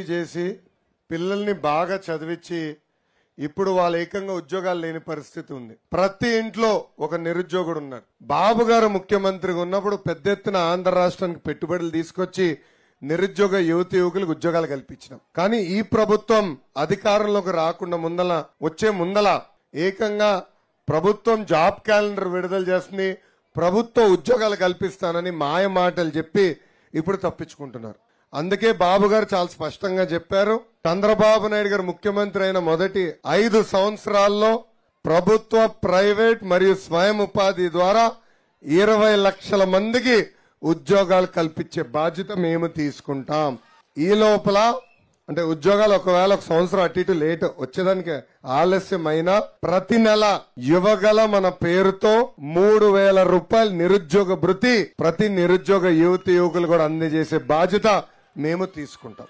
చేసి పిల్లల్ని బాగా చదివించి ఇప్పుడు వాళ్ళు ఏకంగా ఉద్యోగాలు లేని పరిస్థితి ఉంది. ప్రతి ఇంట్లో ఒక నిరుద్యోగుడు ఉన్నారు. బాబు గారు ముఖ్యమంత్రిగా ఉన్నప్పుడు పెద్ద ఎత్తున ఆంధ్ర రాష్ట్రానికి పెట్టుబడులు తీసుకొచ్చి నిరుద్యోగ యువకులకు ఉద్యోగాలు కల్పించినాం. కానీ ఈ ప్రభుత్వం అధికారంలోకి రాకుండా వచ్చే ముందల ఏకంగా ప్రభుత్వం జాబ్ క్యాలెండర్ విడుదల చేస్తుంది, ప్రభుత్వ ఉద్యోగాలు కల్పిస్తానని మాయ మాటలు చెప్పి ఇప్పుడు తప్పించుకుంటున్నారు. అందుకే బాబు గారు చాలా స్పష్టంగా చెప్పారు, చంద్రబాబు నాయుడు గారు ముఖ్యమంత్రి అయిన మొదటి 5 సంవత్సరాల్లో ప్రభుత్వ, ప్రైవేట్ మరియు స్వయం ఉపాధి ద్వారా 20 లక్షల మందికి ఉద్యోగాలు కల్పించే బాధ్యత మేము తీసుకుంటాం. ఈ లోపల అంటే ఉద్యోగాలు ఒకవేళ ఒక సంవత్సరం అటు ఇటు లేట్ వచ్చేదానికి ఆలస్యమైనా ప్రతి నెల యువగల మన పేరుతో 3,000 రూపాయలు నిరుద్యోగ భృతి ప్రతి నిరుద్యోగ యువకులు కూడా అందజేసే బాధ్యత మేము తీసుకుంటాం.